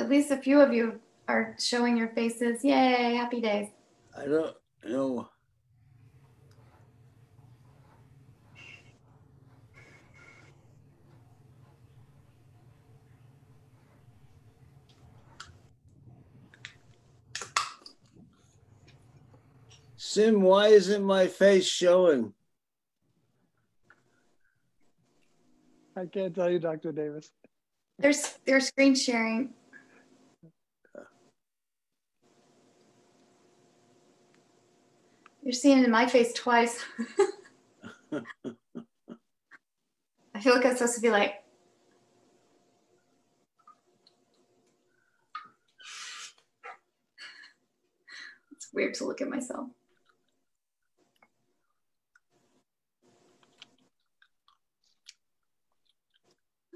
At least a few of you are showing your faces. Yay, happy days. I don't know. Sim, why isn't my face showing? I can't tell you, Dr. Davis. They're screen sharing. You're seeing it in my face twice. I feel like I'm supposed to be like, it's weird to look at myself.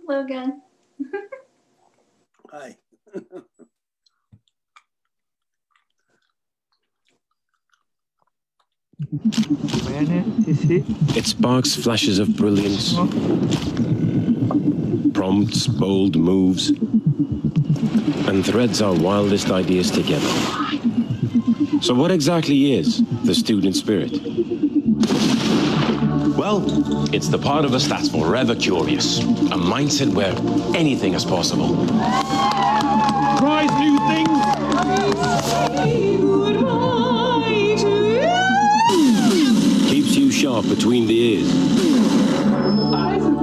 Hello again. Hi. It sparks flashes of brilliance, prompts bold moves, and threads our wildest ideas together. So what exactly is the student spirit? Well, it's the part of us that's forever curious, a mindset where anything is possible. Tries new things. Keeps you sharp between the ears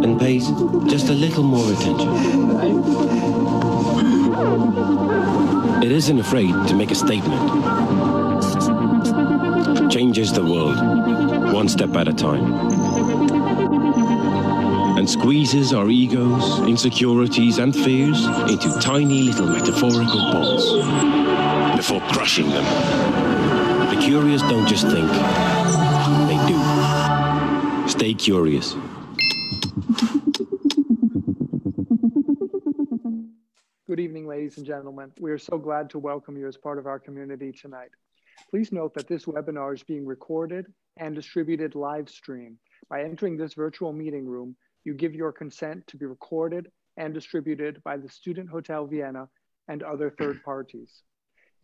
and pays just a little more attention. It isn't afraid to make a statement. Changes the world, one step at a time. And squeezes our egos, insecurities, and fears into tiny little metaphorical balls before crushing them. The curious don't just think, they do. Stay curious. Good evening, ladies and gentlemen. We are so glad to welcome you as part of our community tonight. Please note that this webinar is being recorded and distributed live stream. By entering this virtual meeting room, you give your consent to be recorded and distributed by the Student Hotel Vienna and other third parties.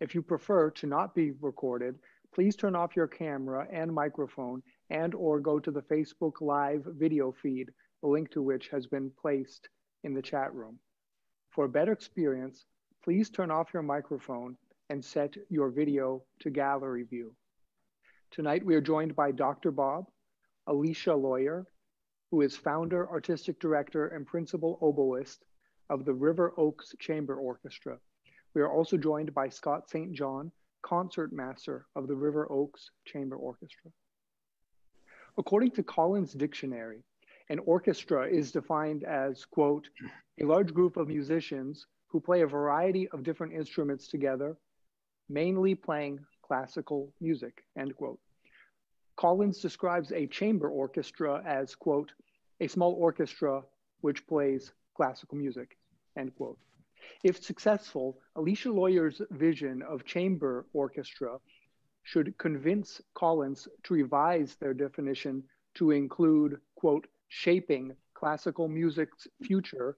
If you prefer to not be recorded, please turn off your camera and microphone and/or go to the Facebook Live video feed, the link to which has been placed in the chat room. For a better experience, please turn off your microphone and set your video to gallery view. Tonight, we are joined by Dr. Bob, Alecia Lawyer, who is founder, artistic director, and principal oboist of the River Oaks Chamber Orchestra. We are also joined by Scott St. John, concert master of the River Oaks Chamber Orchestra. According to Collins Dictionary, an orchestra is defined as, quote, a large group of musicians who play a variety of different instruments together, mainly playing classical music, end quote. Collins describes a chamber orchestra as, quote, a small orchestra which plays classical music, end quote. If successful, Alecia Lawyer's vision of chamber orchestra should convince Collins to revise their definition to include, quote, shaping classical music's future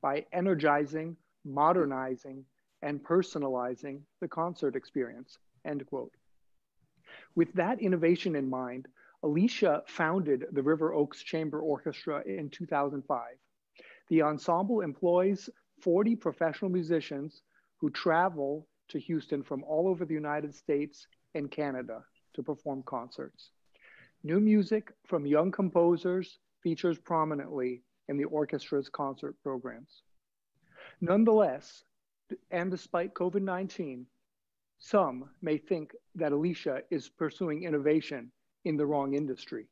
by energizing, modernizing, and personalizing the concert experience, end quote. With that innovation in mind, Alecia founded the River Oaks Chamber Orchestra in 2005. The ensemble employs 40 professional musicians who travel to Houston from all over the United States and Canada to perform concerts. New music from young composers features prominently in the orchestra's concert programs. Nonetheless, and despite COVID-19, some may think that Alecia is pursuing innovation in the wrong industry.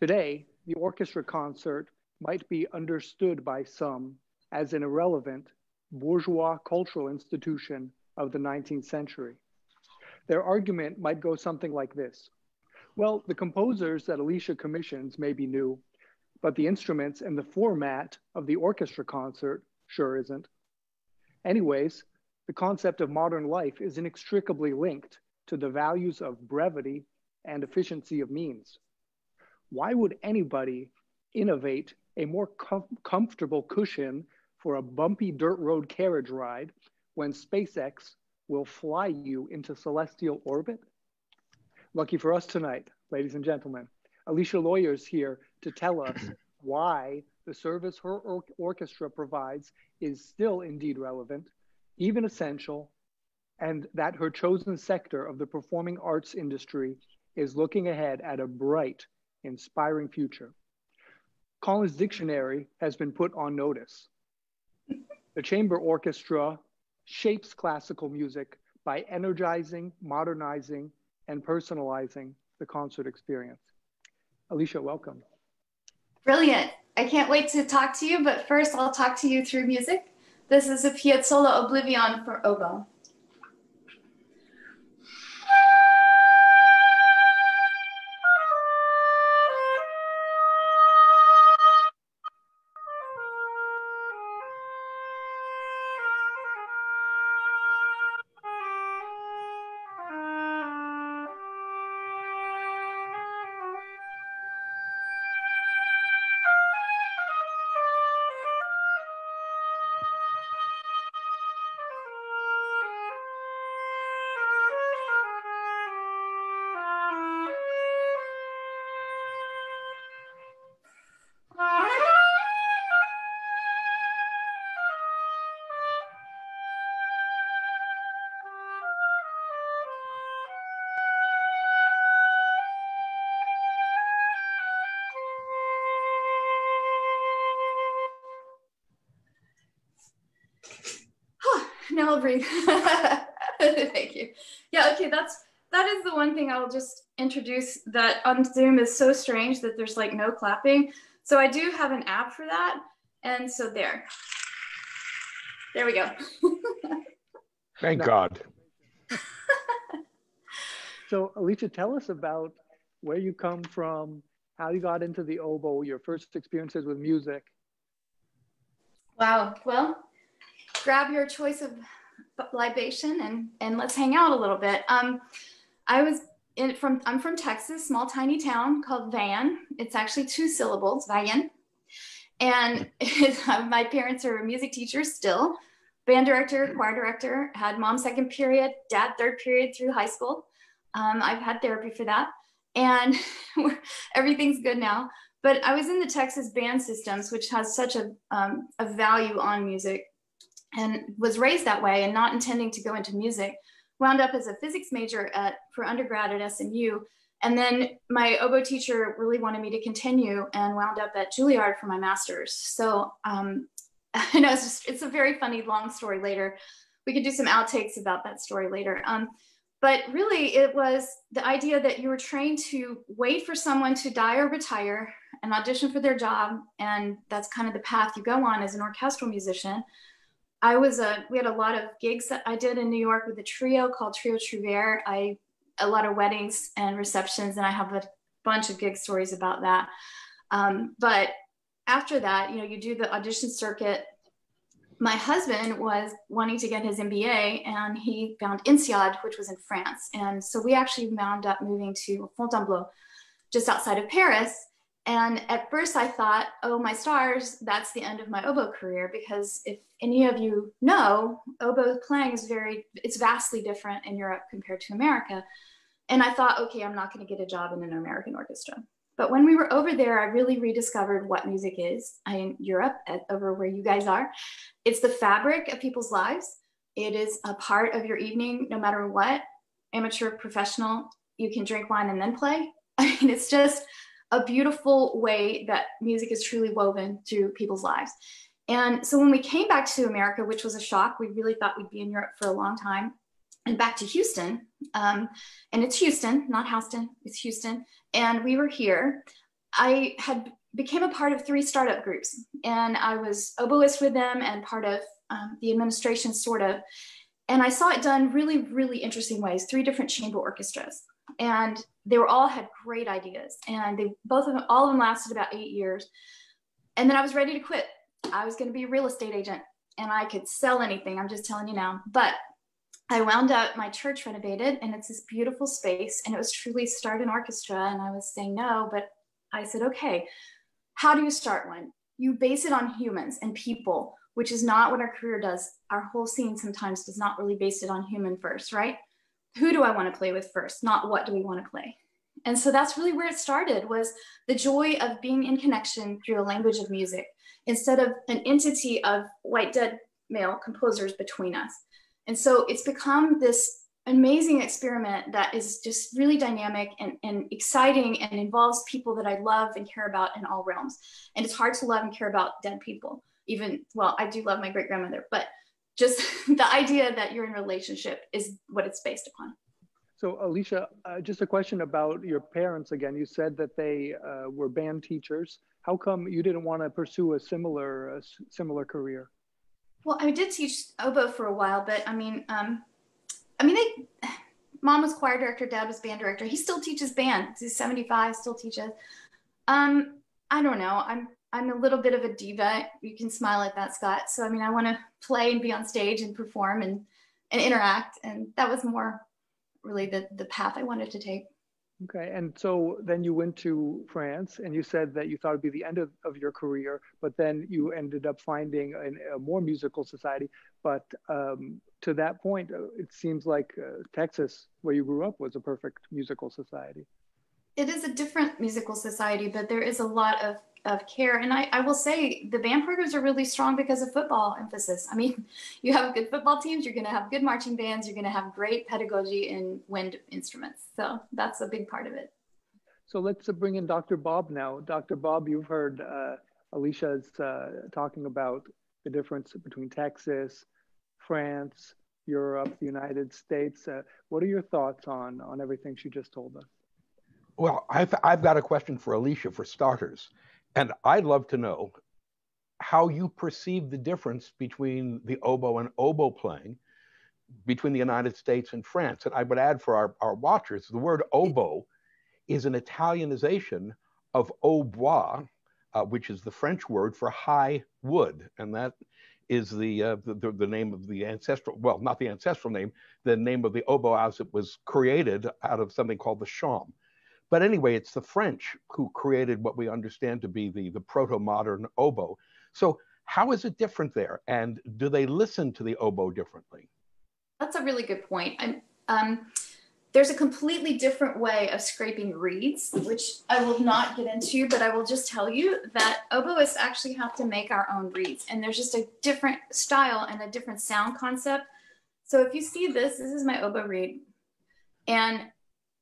Today, the orchestra concert might be understood by some as an irrelevant bourgeois cultural institution of the 19th century. Their argument might go something like this. Well, the composers that Alecia commissions may be new, but the instruments and the format of the orchestra concert sure isn't. Anyways, the concept of modern life is inextricably linked to the values of brevity and efficiency of means. Why would anybody innovate a more comfortable cushion for a bumpy dirt road carriage ride when SpaceX will fly you into celestial orbit? Lucky for us tonight, ladies and gentlemen, Alecia Lawyer is here to tell us why the service her orchestra provides is still indeed relevant, even essential, and that her chosen sector of the performing arts industry is looking ahead at a bright, inspiring future. Collins Dictionary has been put on notice. The chamber orchestra shapes classical music by energizing, modernizing, and personalizing the concert experience. Alecia, welcome. Brilliant. I can't wait to talk to you, but first I'll talk to you through music. This is a Piazzolla Oblivion for oboe. Now I'll breathe. Thank you. Yeah, okay, that is the one thing I'll just introduce, that on Zoom is so strange that there's like no clapping. So I do have an app for that. And so there we go. Thank God. So Alecia, tell us about where you come from, how you got into the oboe, your first experiences with music. Wow. Well, grab your choice of libation and let's hang out a little bit. I'm from Texas, small tiny town called Van. It's actually 2 syllables, Van. And my parents are music teachers still, band director, choir director, had mom 2nd period, dad 3rd period through high school. I've had therapy for that, and everything's good now. But I was in the Texas band systems, which has such a value on music, and was raised that way and not intending to go into music. Wound up as a physics major for undergrad at SMU. And then my oboe teacher really wanted me to continue, and wound up at Juilliard for my master's. So I know it's a very funny, long story later. We could do some outtakes about that story later. But really it was the idea that you were trained to wait for someone to die or retire and audition for their job. And that's kind of the path you go on as an orchestral musician. We had a lot of gigs that I did in New York with a trio called Trio Trouvert. A lot of weddings and receptions, and I have a bunch of gig stories about that. But after that, you do the audition circuit. My husband was wanting to get his MBA, and he found INSEAD, which was in France. And so we actually wound up moving to Fontainebleau, just outside of Paris. And at first I thought, oh, my stars, that's the end of my oboe career, because if any of you know, oboe playing it's vastly different in Europe compared to America. And I thought, okay, I'm not going to get a job in an American orchestra. But when we were over there, I really rediscovered what music is in Europe, over where you guys are. It's the fabric of people's lives. It is a part of your evening, no matter what, amateur, professional, you can drink wine and then play. I mean, it's just a beautiful way that music is truly woven through people's lives. And so when we came back to America, which was a shock, we really thought we'd be in Europe for a long time, and back to Houston, and it's Houston, not Houston, it's Houston. And we were here. I became a part of 3 startup groups, and I was oboist with them and part of the administration, sort of. And I saw it done really, really interesting ways, 3 different chamber orchestras. And they all had great ideas, and all of them lasted about 8 years. And then I was ready to quit. I was going to be a real estate agent, and I could sell anything. I'm just telling you now. But I wound up, my church renovated, and it's this beautiful space, and it was truly start an orchestra. And I was saying no, but I said, okay, how do you start one? You base it on humans and people. which is not what our career does. Our whole scene sometimes does not really base it on human first, right? Who do I want to play with first, not what do we want to play? And so that's really where it started, was the joy of being in connection through a language of music instead of an entity of white dead male composers between us. And so it's become this amazing experiment that is just really dynamic and exciting and involves people that I love and care about in all realms. And it's hard to love and care about dead people. Even, well, I do love my great grandmother, but just the idea that you're in a relationship is what it's based upon. So Alecia, just a question about your parents again. You said that they were band teachers. How come you didn't want to pursue a similar career? Well, I did teach oboe for a while, but Mom was choir director, Dad was band director. He still teaches band. He's 75, still teaches. I don't know. I'm a little bit of a diva. You can smile at that, Scott. So, I want to play and be on stage and perform and interact. And that was more really the path I wanted to take. Okay, and so then you went to France and you said that you thought it'd be the end of your career, but then you ended up finding a more musical society. But to that point, it seems like Texas, where you grew up, was a perfect musical society. It is a different musical society, but there is a lot of care. And I will say the band programs are really strong because of football emphasis. You have good football teams, you're going to have good marching bands, you're going to have great pedagogy in wind instruments. So that's a big part of it. So let's bring in Dr. Bob now. Dr. Bob, you've heard Alicia's talking about the difference between Texas, France, Europe, the United States. What are your thoughts on everything she just told us? Well, I've got a question for Alecia for starters. And I'd love to know how you perceive the difference between the oboe and oboe playing between the United States and France. And I would add for our watchers, the word oboe is an Italianization of hautbois, which is the French word for high wood. And that is the name of the ancestral, well, not the ancestral name, the name of the oboe as it was created out of something called the shawm. But anyway, it's the French who created what we understand to be the proto-modern oboe. So how is it different there? And do they listen to the oboe differently? That's a really good point. There's a completely different way of scraping reeds, which I will not get into, but I will just tell you that oboists actually have to make our own reeds. And there's just a different style and a different sound concept. So if you see this is my oboe reed. And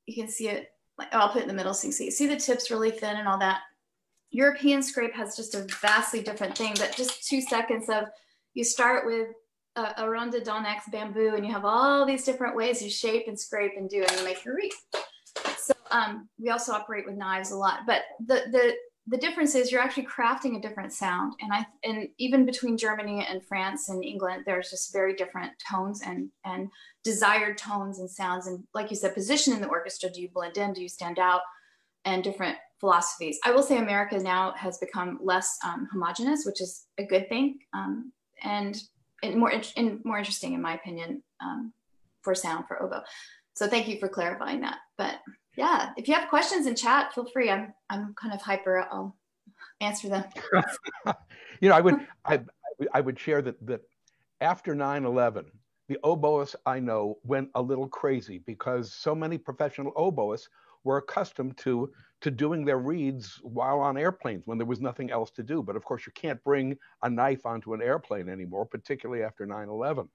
you can see it. I'll put it in the middle so you can see the tips really thin and all that. European scrape has just a vastly different thing, but just 2 seconds of, you start with a rondedonnex bamboo and you have all these different ways you shape and scrape and do, and you make your reed. So we also operate with knives a lot, but the difference is you're actually crafting a different sound. And even between Germany and France and England, there's just very different tones and desired tones and sounds. And like you said, position in the orchestra, do you blend in, do you stand out, and different philosophies. I will say America now has become less homogenous, which is a good thing. And more interesting, in my opinion, for sound for oboe. So thank you for clarifying that. But yeah, if you have questions in chat, feel free. I'm kind of hyper. I'll answer them. I would share that after 9/11, the oboists I know went a little crazy because so many professional oboists were accustomed to doing their reeds while on airplanes when there was nothing else to do. But of course, you can't bring a knife onto an airplane anymore, particularly after 9/11.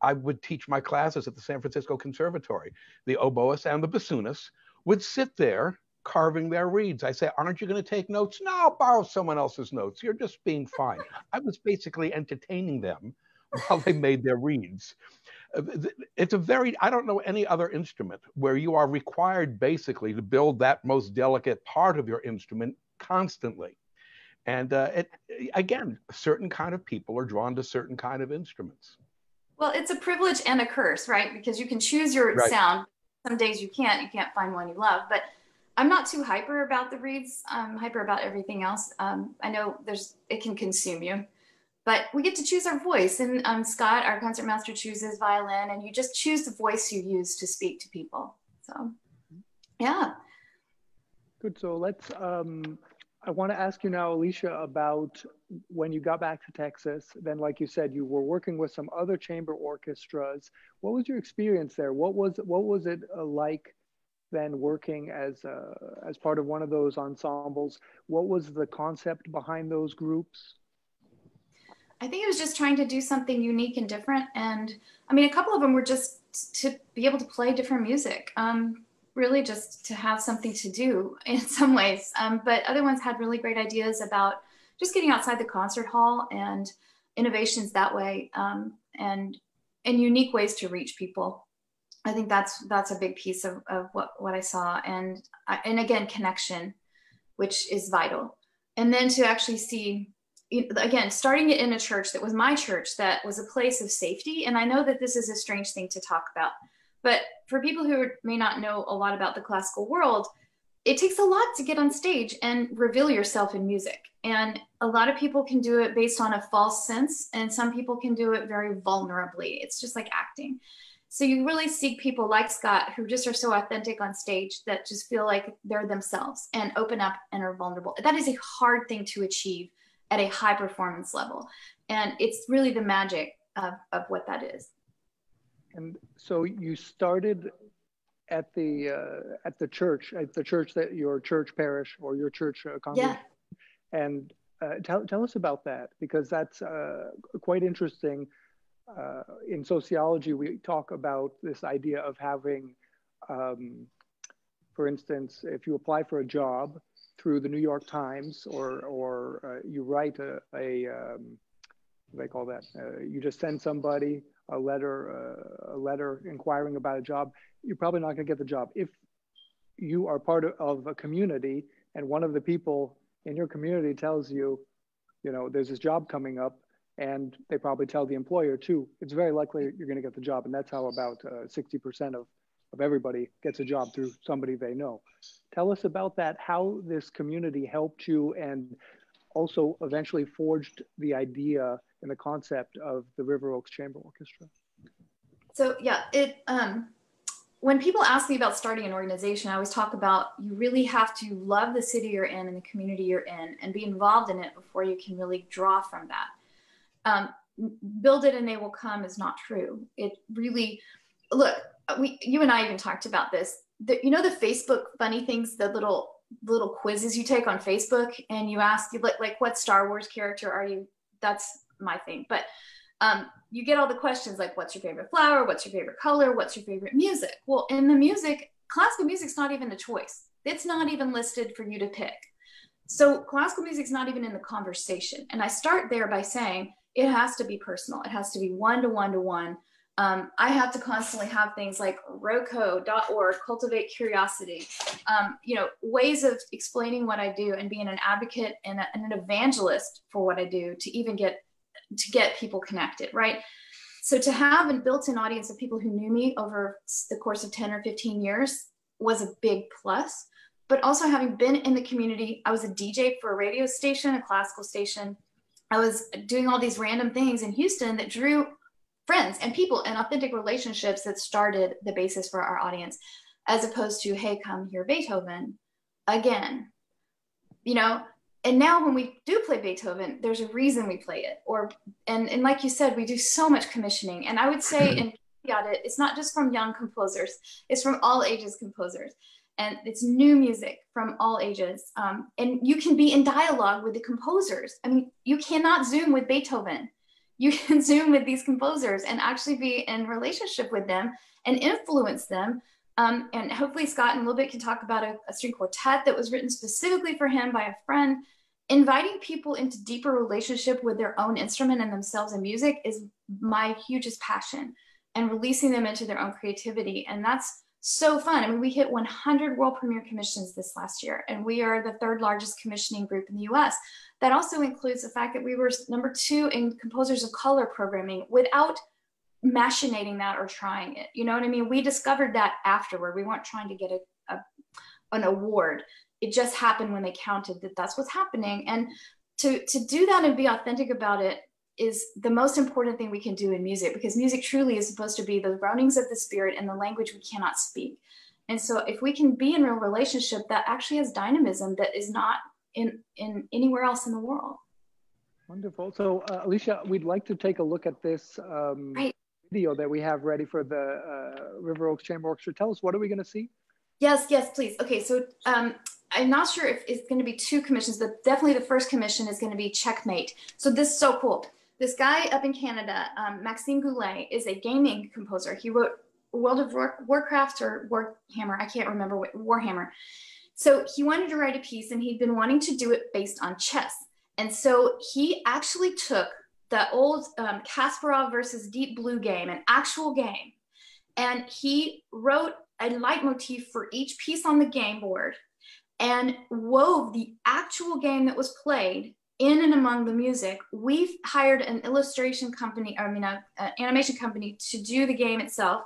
I would teach my classes at the San Francisco Conservatory. The oboists and the bassoonists would sit there carving their reeds. I say, aren't you going to take notes? No, I'll borrow someone else's notes. You're just being fine. I was basically entertaining them while they made their reeds. It's I don't know any other instrument where you are required basically to build that most delicate part of your instrument constantly. And again, certain kind of people are drawn to certain kind of instruments. Well, it's a privilege and a curse, right? Because you can choose your sound. Some days you can't find one you love, but I'm not too hyper about the reeds. I'm hyper about everything else. I know it can consume you, but we get to choose our voice. And Scott, our concertmaster, chooses violin, and you just choose the voice you use to speak to people. So, yeah. Good. So let's I want to ask you now, Alecia, about when you got back to Texas. Then, like you said, you were working with some other chamber orchestras. What was your experience there? What was it like then working as part of one of those ensembles? What was the concept behind those groups? I think it was just trying to do something unique and different. And I mean, a couple of them were just to be able to play different music. Really just to have something to do in some ways. But other ones had really great ideas about just getting outside the concert hall and innovations that way, and unique ways to reach people. I think that's a big piece of what I saw. And again, connection, which is vital. And then to actually see, again, starting it in a church that was my church, that was a place of safety. And I know that this is a strange thing to talk about, but for people who may not know a lot about the classical world, it takes a lot to get on stage and reveal yourself in music. And a lot of people can do it based on a false sense, and some people can do it very vulnerably. It's just like acting. So you really seek people like Scott, who just are so authentic on stage, that just feel like they're themselves and open up and are vulnerable. That is a hard thing to achieve at a high performance level. And it's really the magic of what that is. And so you started at the church that your church parish or your church congregation. Yeah. And tell us about that, because that's quite interesting. In sociology, we talk about this idea of having, for instance, if you apply for a job through the New York Times, or you write what do they call that? You just send somebody a letter inquiring about a job, you're probably not going to get the job. If you are part of a community and one of the people in your community tells you, there's this job coming up, and they probably tell the employer too, it's very likely you're going to get the job. And that's how about 60% of everybody gets a job through somebody they know. Tell us about that, how this community helped you and also eventually forged the idea and the concept of the River Oaks Chamber Orchestra. So yeah, when people ask me about starting an organization, I always talk about, you really have to love the city you're in and the community you're in and be involved in it before you can really draw from that. Build it and they will come is not true. It really, look, you and I even talked about this. The Facebook funny things, the little quizzes you take on Facebook, and you ask, like what Star Wars character are you? That's my thing. But you get all the questions like, what's your favorite flower? What's your favorite color? What's your favorite music? Well, in the music, classical music's not even a choice. It's not even listed for you to pick. So classical music's not even in the conversation. And I start there by saying it has to be personal. It has to be one-to-one-to-one. I have to constantly have things like roco.org, cultivate curiosity, ways of explaining what I do and being an advocate and an evangelist for what I do to even get people connected, right? So to have a built-in audience of people who knew me over the course of 10 or 15 years was a big plus. But also having been in the community, I was a DJ for a radio station, a classical station. I was doing all these random things in Houston that drew friends and people and authentic relationships that started the basis for our audience, as opposed to, hey, come hear Beethoven again, And now when we do play Beethoven, there's a reason we play it. And like you said, we do so much commissioning. And I would say, and it's not just from young composers, it's from all ages composers. And it's new music from all ages. And you can be in dialogue with the composers. I mean, you cannot Zoom with Beethoven. You can Zoom with these composers and actually be in relationship with them and influence them. And hopefully Scott in a little bit can talk about a string quartet that was written specifically for him by a friend. Inviting people into deeper relationship with their own instrument and themselves in music is my hugest passion, and releasing them into their own creativity. And that's so fun. I mean, we hit 100 world premiere commissions this last year, and we are the third largest commissioning group in the US. That also includes the fact that we were #2 in composers of color programming without machinating that or trying it. You know what I mean? We discovered that afterward. We weren't trying to get an award. It just happened when they counted that that's what's happening. And to do that and be authentic about it is the most important thing we can do in music, because music truly is supposed to be the groanings of the spirit and the language we cannot speak. And so if we can be in a relationship that actually has dynamism, that is not in anywhere else in the world. Wonderful. So Alecia, we'd like to take a look at this Right. video that we have ready for the River Oaks Chamber Orchestra. Tell us, what are we going to see? Yes, please. Okay, so I'm not sure if it's going to be 2 commissions, but definitely the first commission is going to be Checkmate. So this is so cool. This guy up in Canada, Maxime Goulet, is a gaming composer. He wrote World of Warcraft or Warhammer. I can't remember what, Warhammer. So he wanted to write a piece, and he'd been wanting to do it based on chess. And so he actually took the old Kasparov versus Deep Blue game, an actual game, and he wrote a leitmotif for each piece on the game board and wove the actual game that was played in and among the music. We've hired an illustration company, an animation company to do the game itself.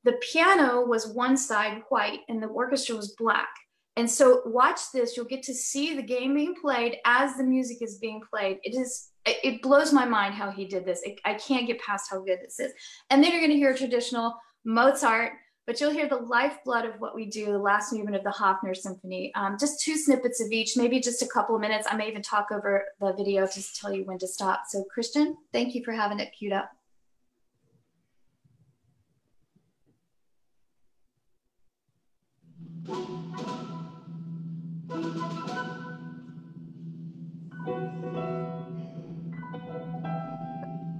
The piano was one side white and the orchestra was black. And so watch this, you'll get to see the game being played as the music is being played. It blows my mind how he did this. I can't get past how good this is. And then you're gonna hear traditional Mozart, but you'll hear the lifeblood of what we do, the last movement of the Hofner Symphony. Just 2 snippets of each, maybe just a couple of minutes. I may even talk over the video to tell you when to stop. So Christian, thank you for having it queued up.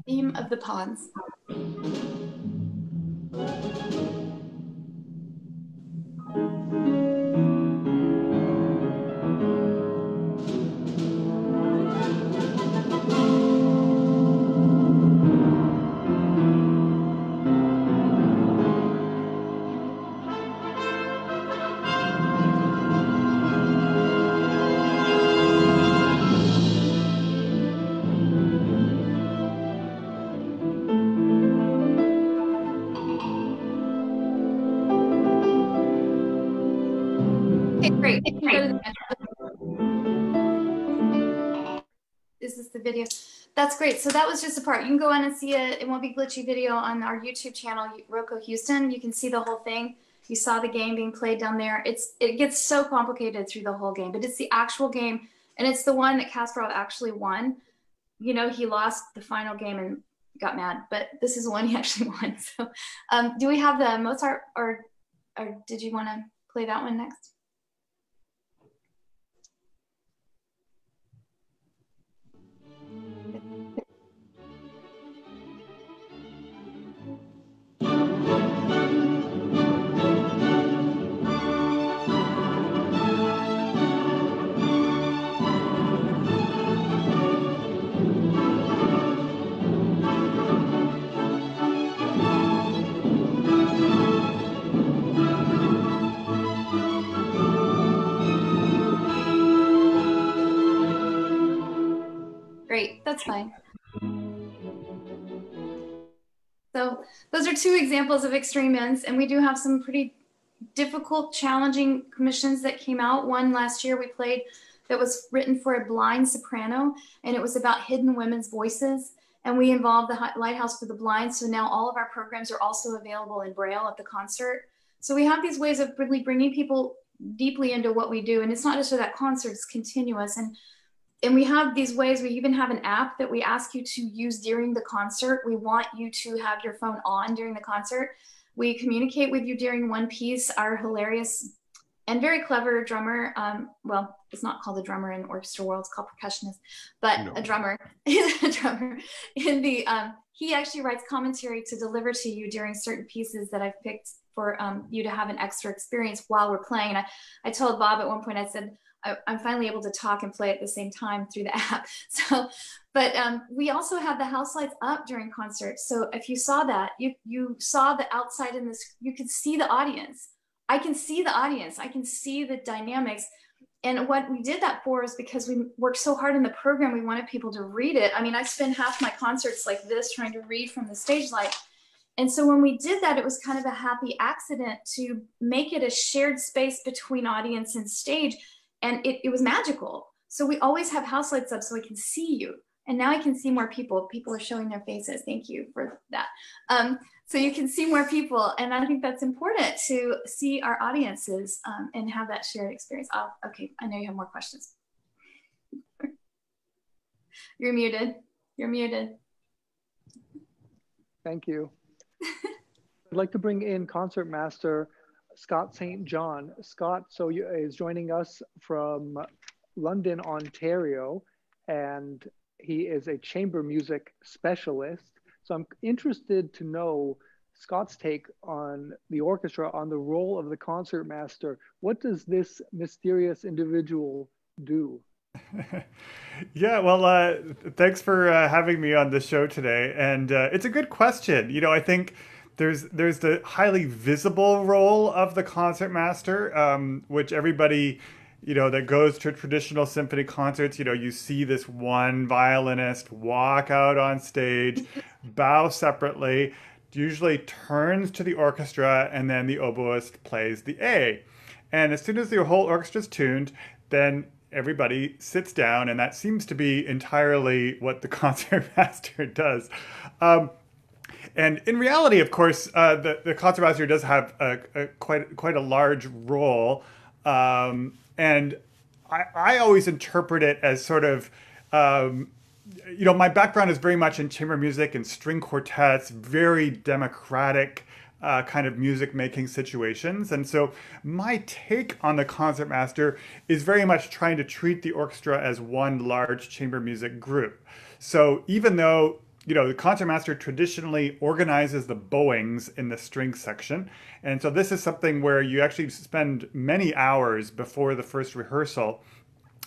Theme of the Pawns. Great. Is this the video? That's great. So that was just a part. You can go on and see it. It won't be glitchy video on our YouTube channel, Rocco Houston. You can see the whole thing. You saw the game being played down there. It gets so complicated through the whole game, but it's the actual game, and it's the one that Kasparov actually won. You know, he lost the final game and got mad, but this is the one he actually won. So do we have the Mozart, or did you want to play that one next? Great, that's fine. So those are 2 examples of extreme ends, and we do have some pretty difficult, challenging commissions that came out. One last year we played that was written for a blind soprano, and it was about hidden women's voices, and we involved the Lighthouse for the Blind, so now all of our programs are also available in Braille at the concert. So we have these ways of really bringing people deeply into what we do, and it's not just for that concert, it's continuous. And we have these ways. We even have an app that we ask you to use during the concert. We want you to have your phone on during the concert. We communicate with you during one piece. Our hilarious and very clever drummer, well, it's not called a drummer in orchestra world, it's called percussionist, but no. a drummer in the, he actually writes commentary to deliver to you during certain pieces that I've picked for you to have an extra experience while we're playing. And I told Bob at one point, I said, I'm finally able to talk and play at the same time through the app. So, but we also have the house lights up during concerts. So if you saw that, you saw the outside in this, you could see the audience. I can see the audience. I can see the dynamics. And what we did that for is because we worked so hard in the program, we wanted people to read it. I mean, I spend half my concerts like this trying to read from the stage light. And so when we did that, it was kind of a happy accident to make it a shared space between audience and stage. And it was magical. So we always have house lights up so I can see you. And now I can see more people. People are showing their faces. Thank you for that. So you can see more people. And I think that's important to see our audiences and have that shared experience. Okay, I know you have more questions. You're muted. You're muted. Thank you. I'd like to bring in concertmaster Scott St. John. Scott is joining us from London, Ontario, and he is a chamber music specialist. So I'm interested to know Scott's take on the orchestra, on the role of the concertmaster. What does this mysterious individual do? Yeah, well, thanks for having me on the show today. And it's a good question. You know, I think there's the highly visible role of the concertmaster, which everybody, you know, that goes to traditional symphony concerts, you know, you see this one violinist walk out on stage, bow separately, usually turns to the orchestra, and then the oboist plays the A. And as soon as the whole orchestra's tuned, then everybody sits down, and that seems to be entirely what the concertmaster does. And in reality, of course, the concertmaster does have quite a large role. And I always interpret it as sort of, you know, my background is very much in chamber music and string quartets, very democratic kind of music making situations. And so my take on the concertmaster is very much trying to treat the orchestra as one large chamber music group. So even though, you know, the concertmaster traditionally organizes the bowings in the string section. And so this is something where you actually spend many hours before the first rehearsal,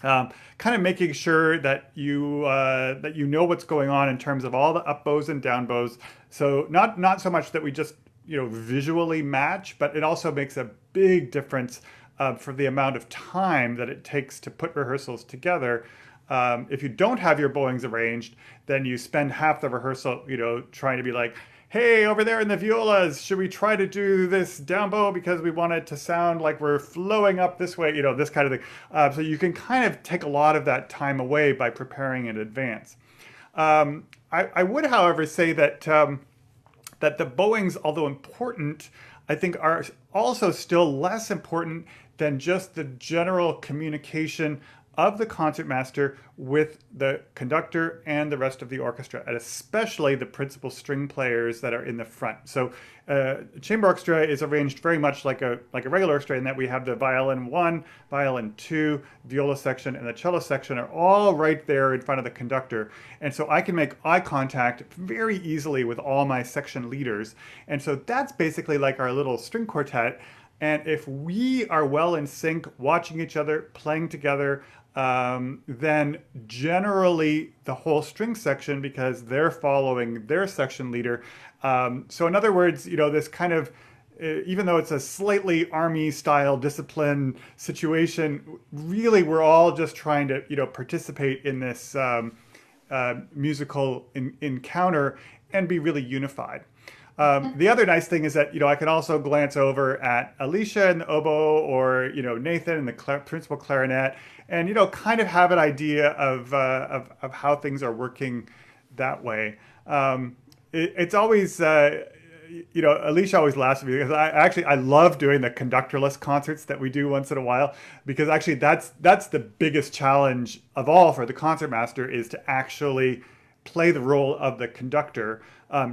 kind of making sure that you know what's going on in terms of all the up bows and down bows. So not so much that we just, you know, visually match, but it also makes a big difference for the amount of time that it takes to put rehearsals together. If you don't have your bowings arranged, then you spend half the rehearsal, you know, trying to be like, hey, over there in the violas, should we try to do this down bow because we want it to sound like we're flowing up this way, you know, this kind of thing. So you can kind of take a lot of that time away by preparing in advance. I would, however, say that that the bowings, although important, I think are also still less important than just the general communication of the concertmaster with the conductor and the rest of the orchestra, and especially the principal string players that are in the front. So chamber orchestra is arranged very much like a regular orchestra in that we have the violin 1, violin 2, viola section, and the cello section are all right there in front of the conductor. And so I can make eye contact very easily with all my section leaders. And so that's basically like our little string quartet. And if we are well in sync, watching each other, playing together, then generally the whole string section, because they're following their section leader. So in other words, you know, this kind of, even though it's a slightly army style discipline situation, really we're all just trying to, you know, participate in this musical encounter and be really unified. The other nice thing is that, you know, I can also glance over at Alecia in the oboe, or, you know, Nathan in the principal clarinet, and, you know, kind of have an idea of how things are working that way. It's always, you know, Alecia always laughs at me because I love doing the conductorless concerts that we do once in a while, because actually that's the biggest challenge of all for the concertmaster, is to actually play the role of the conductor,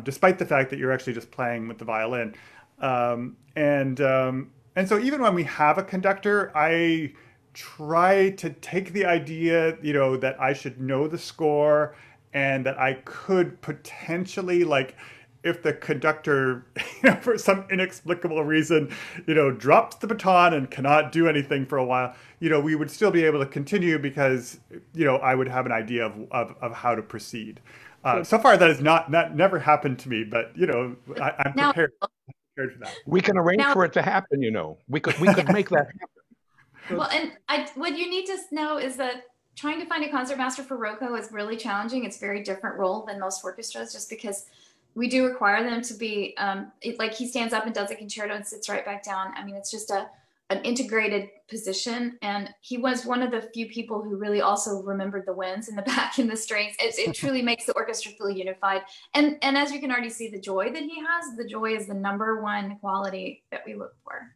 despite the fact that you're actually just playing with the violin. And so even when we have a conductor, I try to take the idea, you know, that I should know the score, and that I could potentially, like, if the conductor, you know, for some inexplicable reason, you know, drops the baton and cannot do anything for a while, you know, we would still be able to continue because, you know, I would have an idea of how to proceed. So far, that has never happened to me, but, you know, I'm prepared for that. We can arrange for it to happen, you know. We could make that happen. Well, and what you need to know is that trying to find a concertmaster for Rocco is really challenging. It's a very different role than most orchestras, just because we do require them to be, like, he stands up and does a concerto and sits right back down. I mean, it's just an integrated position. And he was one of the few people who really also remembered the winds in the back and the strings. It truly makes the orchestra feel unified. And as you can already see, the joy that he has, the joy is the #1 quality that we look for.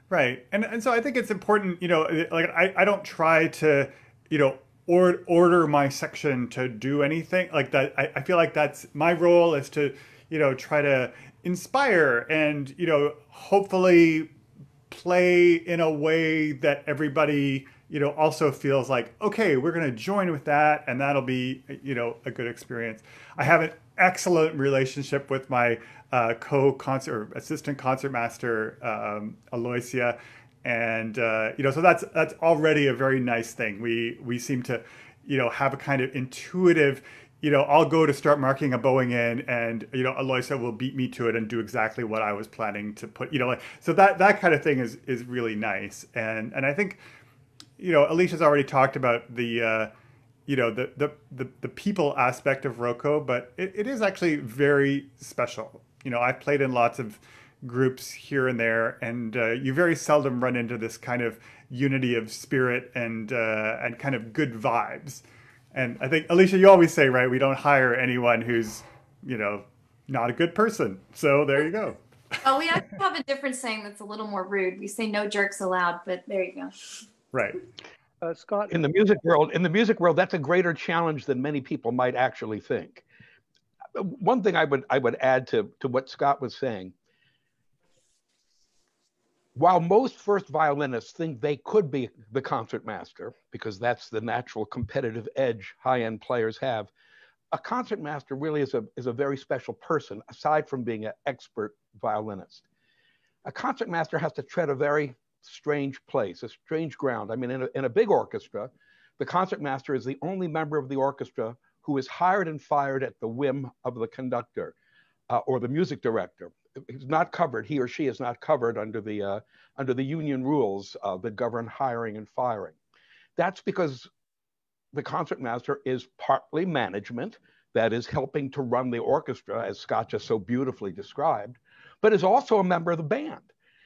Right. And so I think it's important, you know, like I don't try to, you know, order my section to do anything like that. I feel like that's my role, is to, try to inspire and, hopefully play in a way that everybody, also feels like, okay, we're going to join with that, and that'll be, a good experience. I have an excellent relationship with my co-concert or assistant concertmaster, Alecia. And, so that's already a very nice thing. We seem to, have a kind of intuitive, I'll go to start marking a bowing in, and, Aloysia will beat me to it and do exactly what I was planning to put, so that kind of thing is really nice. And I think, Alicia's already talked about the people aspect of Rocco, but it is actually very special. I've played in lots of groups here and there, and you very seldom run into this kind of unity of spirit and kind of good vibes. And I think, Alecia, you always say, right, we don't hire anyone who's, not a good person. So there you go. Oh, we actually have a different saying that's a little more rude. We say no jerks allowed, but there you go. Right. Scott, In the music world, that's a greater challenge than many people might actually think. One thing I would add to what Scott was saying, while most first violinists think they could be the concertmaster, because that's the natural competitive edge high-end players have, a concertmaster really is a very special person, aside from being an expert violinist. A concertmaster has to tread a very strange place, a strange ground. I mean, in a big orchestra, the concertmaster is the only member of the orchestra who is hired and fired at the whim of the conductor or the music director. He's not covered, he or she is not covered under the union rules that govern hiring and firing. That's because the concertmaster is partly management, that is helping to run the orchestra, as Scott just so beautifully described, but is also a member of the band.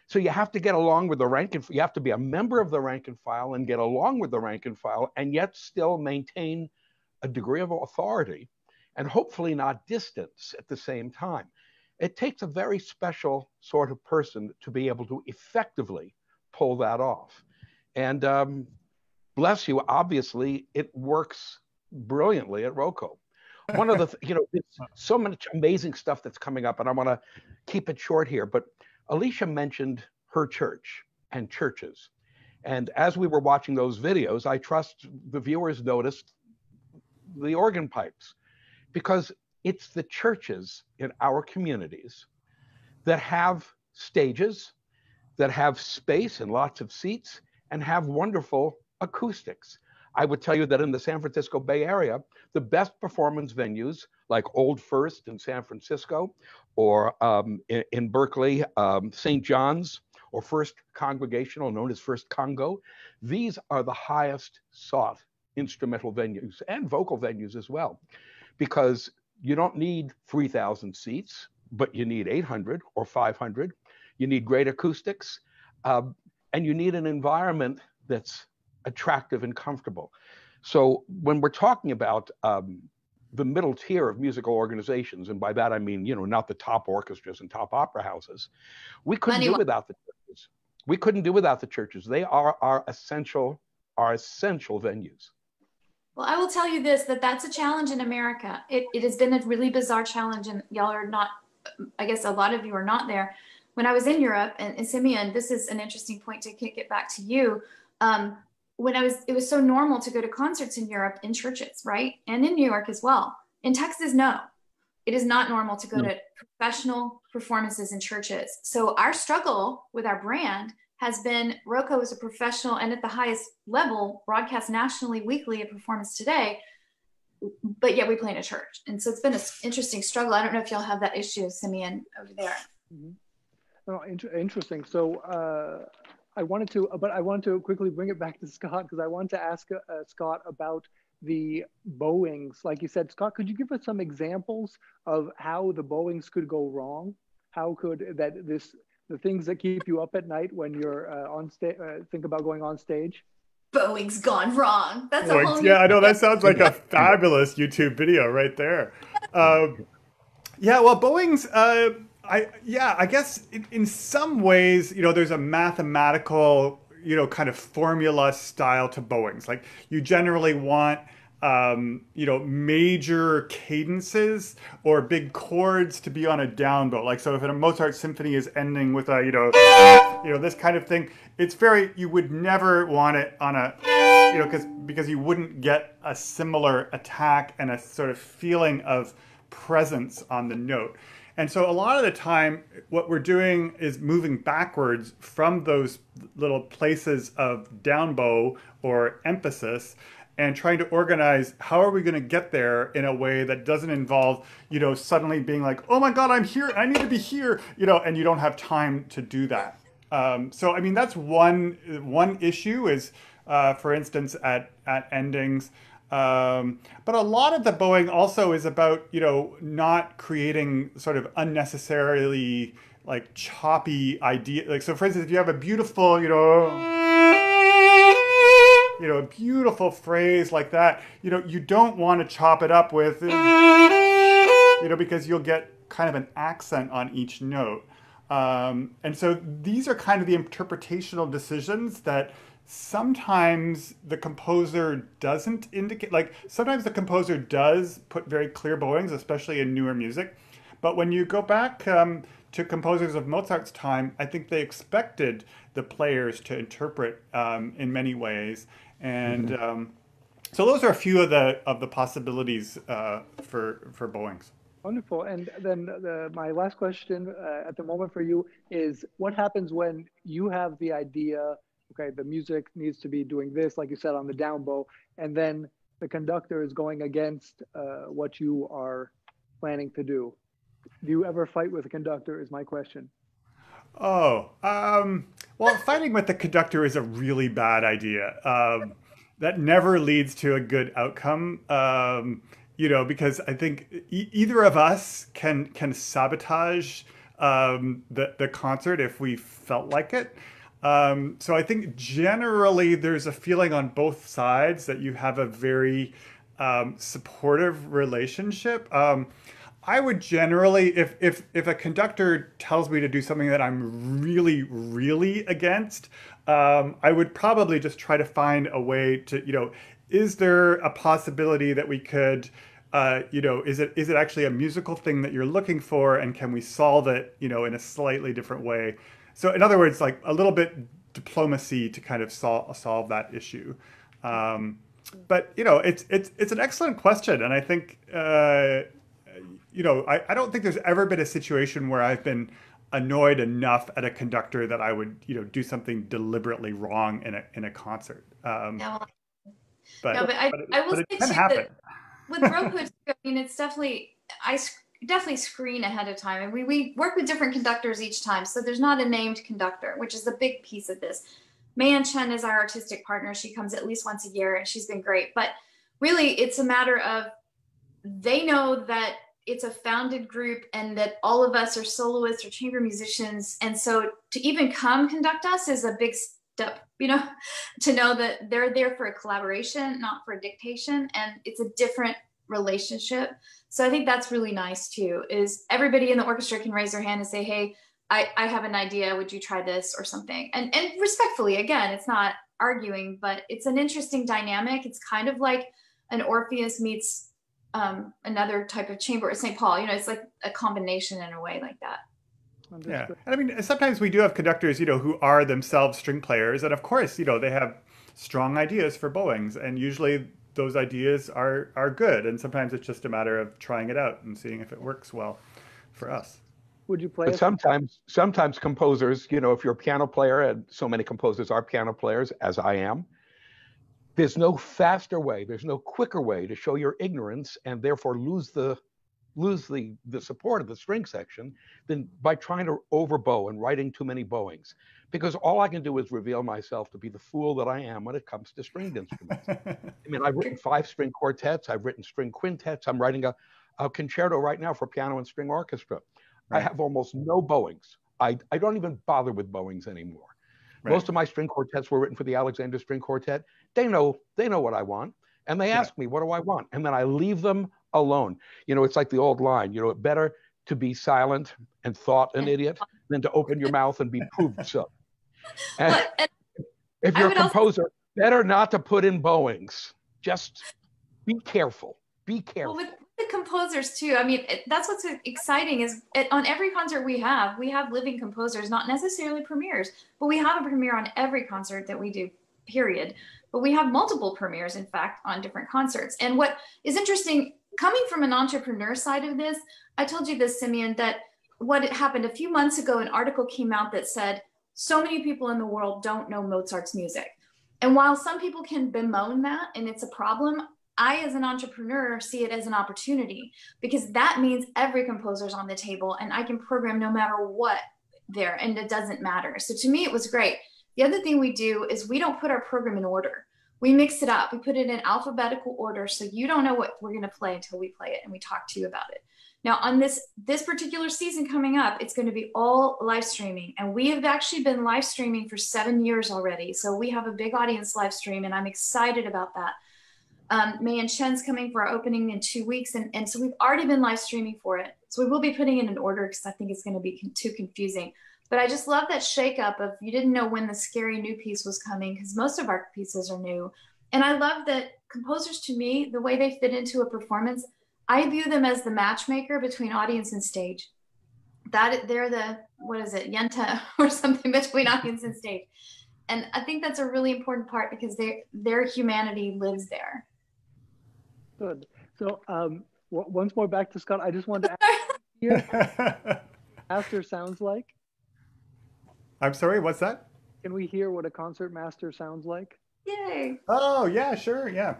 So you have to get along with you have to be a member of the rank and file and get along with the rank and file, and yet still maintain a degree of authority and hopefully not distance at the same time. It takes a very special sort of person to be able to effectively pull that off. And bless you, obviously, it works brilliantly at Rocco. One of the, there's so much amazing stuff that's coming up, and I want to keep it short here, but Alecia mentioned her church and churches. And as we were watching those videos, I trust the viewers noticed the organ pipes, because it's the churches in our communities that have stages, that have space and lots of seats, and have wonderful acoustics. I would tell you that in the San Francisco Bay Area, the best performance venues like Old First in San Francisco, or in Berkeley, St. John's, or First Congregational, known as First Congo, these are the highest sought instrumental venues and vocal venues as well, because you don't need 3,000 seats, but you need 800 or 500. You need great acoustics, and you need an environment that's attractive and comfortable. So when we're talking about the middle tier of musical organizations, and by that I mean, not the top orchestras and top opera houses, we couldn't do without the churches. We couldn't do without the churches. They are our essential venues. Well, I will tell you this, that's a challenge in America. It has been a really bizarre challenge, and y'all are not, I guess a lot of you are not there. When I was in Europe, and Simeon, this is an interesting point to kick it back to you. It was so normal to go to concerts in Europe in churches, right? And in New York as well. In Texas, no. It is not normal to go to professional performances in churches. So our struggle with our brand has been Rocco is a professional and at the highest level, broadcast nationally, weekly, a performance today, but yet we play in a church. And so it's been an interesting struggle. I don't know if y'all have that issue, Simeon, over there. Mm-hmm. Oh, interesting. So I wanted to quickly bring it back to Scott, because I wanted to ask Scott about the bowings. Like you said, Scott, could you give us some examples of how the bowings could go wrong? How could the things that keep you up at night when you're on stage, think about going on stage? Bowing's gone wrong. That's a whole I know, that sounds like a fabulous YouTube video right there. Yeah, well, bowings, I guess in some ways, there's a mathematical, kind of formula style to bowings. Like you generally want, major cadences or big chords to be on a down bow. Like, so if a Mozart symphony is ending with a, this kind of thing, you would never want it on a, because you wouldn't get a similar attack and a sort of feeling of presence on the note. And so a lot of the time, what we're doing is moving backwards from those little places of down bow or emphasis and trying to organize how are we going to get there in a way that doesn't involve, suddenly being like, oh my God, I'm here, I need to be here, and you don't have time to do that. So, I mean, that's one issue is, for instance, at endings. But a lot of the bowing also is about, not creating sort of unnecessarily like choppy idea. Like, so for instance, if you have a beautiful, a beautiful phrase like that, you don't want to chop it up with, because you'll get kind of an accent on each note. And so these are kind of the interpretational decisions that sometimes the composer doesn't indicate. Like sometimes the composer does put very clear bowings, especially in newer music. But when you go back to composers of Mozart's time, I think they expected the players to interpret in many ways. And so those are a few of the possibilities for bowings. Wonderful. And then my last question at the moment for you is, what happens when you have the idea, okay, the music needs to be doing this, like you said, on the down bow, and then the conductor is going against what you are planning to do? Do you ever fight with the conductor is my question. Oh, well, fighting with the conductor is a really bad idea. That never leads to a good outcome, because I think either of us can sabotage the concert if we felt like it. So I think generally there's a feeling on both sides that you have a very supportive relationship. I would generally, if a conductor tells me to do something that I'm really, really against, I would probably just try to find a way to, is there a possibility that we could, is it actually a musical thing that you're looking for, and can we solve it, in a slightly different way? So in other words, like a little bit diplomacy to kind of solve that issue. But it's an excellent question, and I think I don't think there's ever been a situation where I've been annoyed enough at a conductor that I would do something deliberately wrong in a concert. No, but I will say it can too happen. that with Roku, I mean, it's definitely definitely screen ahead of time, and we work with different conductors each time, so there's not a named conductor, which is a big piece of this. Mayan Chen is our artistic partner. She comes at least once a year, and she's been great. But really, it's a matter of they know that it's a founded group and that all of us are soloists or chamber musicians, and so to even come conduct us is a big step, to know that they're there for a collaboration, not for a dictation, and it's a different relationship. So I think that's really nice too, is everybody in the orchestra can raise their hand and say, hey, I have an idea, would you try this or something? And respectfully, again, it's not arguing, but it's an interesting dynamic. It's kind of like an Orpheus meets another type of chamber at St. Paul. It's like a combination in a way like that. Yeah, and I mean, sometimes we do have conductors, who are themselves string players, and of course, they have strong ideas for bowings, and usually those ideas are good, and sometimes it's just a matter of trying it out and seeing if it works well for us. Would you play? But sometimes composers, if you're a piano player, and so many composers are piano players, as I am, there's no faster way, there's no quicker way to show your ignorance and therefore lose the support of the string section than by trying to overbow and writing too many bowings. Because all I can do is reveal myself to be the fool that I am when it comes to stringed instruments. I mean, I've written 5-string quartets, I've written string quintets, I'm writing a concerto right now for piano and string orchestra. Right. I have almost no bowings. I don't even bother with bowings anymore. Right. Most of my string quartets were written for the Alexander String Quartet. They know what I want, and they ask me, what do I want? And then I leave them alone. It's like the old line, better to be silent and thought an idiot than to open your mouth and be proved so. And If I you're a would also, composer, better not to put in bowings. Just be careful. Be well, careful. with the composers too. I mean, that's what's exciting is on every concert we have living composers, not necessarily premieres, but we have a premiere on every concert that we do, period. But we have multiple premieres, in fact, on different concerts. And what is interesting, coming from an entrepreneur side of this, I told you this, Simeon, that what had happened a few months ago, an article came out that said, so many people in the world don't know Mozart's music. And while some people can bemoan that and it's a problem, I, as an entrepreneur, see it as an opportunity because that means every composer's on the table and I can program no matter what there, and it doesn't matter. So to me, it was great. The other thing we do is we don't put our program in order. We mix it up. We put it in alphabetical order so you don't know what we're going to play until we play it and we talk to you about it. Now, on this particular season coming up, it's going to be all live streaming. And we have actually been live streaming for 7 years already. So we have a big audience live stream, and I'm excited about that. May and Chen's coming for our opening in 2 weeks. And so we've already been live streaming for it. So we will be putting it in order because I think it's going to be too confusing. But I just love that shakeup of you didn't know when the scary new piece was coming because most of our pieces are new. And I love that composers, to me, the way they fit into a performance, I view them as the matchmaker between audience and stage. That they're the, what is it, Yenta or something between audience and stage. And I think that's a really important part because their humanity lives there. Good. So once more back to Scott, I just wanted to ask here, master sounds like. I'm sorry, what's that? Can we hear what a concert master sounds like? Yay. Oh, yeah, sure, yeah.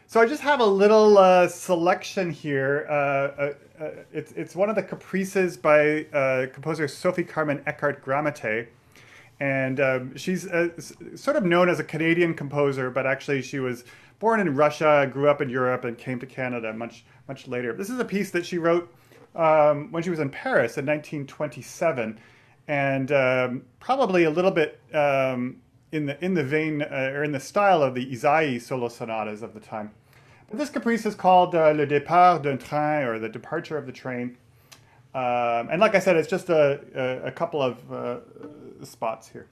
So I just have a little selection here. It's one of the caprices by composer Sophie Carmen Eckart-Gramate. And she's sort of known as a Canadian composer, but actually she was born in Russia, grew up in Europe, and came to Canada much later. This is a piece that she wrote when she was in Paris in 1927, and probably a little bit in the vein or in the style of the Isaïe solo sonatas of the time. But this caprice is called Le Départ d'un Train, or the departure of the train. And like I said, it's just a couple of spots here.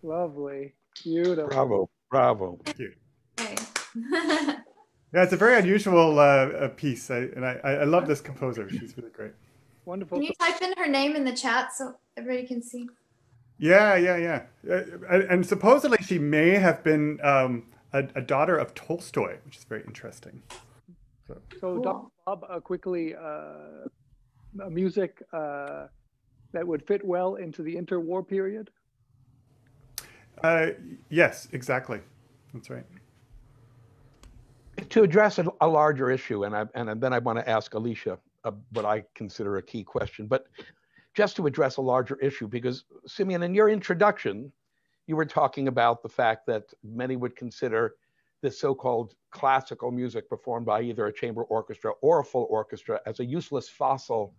Lovely. Beautiful. Bravo, bravo. Thank you. Okay. Yeah, it's a very unusual piece, I love this composer. She's really great. Wonderful. Can you type in her name in the chat so everybody can see? Yeah. And supposedly she may have been a daughter of Tolstoy, which is very interesting. So Cool. Dr. Bob, quickly, music that would fit well into the interwar period? Yes, exactly. That's right. To address a larger issue, and then I want to ask Alecia what I consider a key question, but just to address a larger issue, because Simeon, in your introduction, you were talking about the fact that many would consider this so-called classical music performed by either a chamber orchestra or a full orchestra as a useless fossil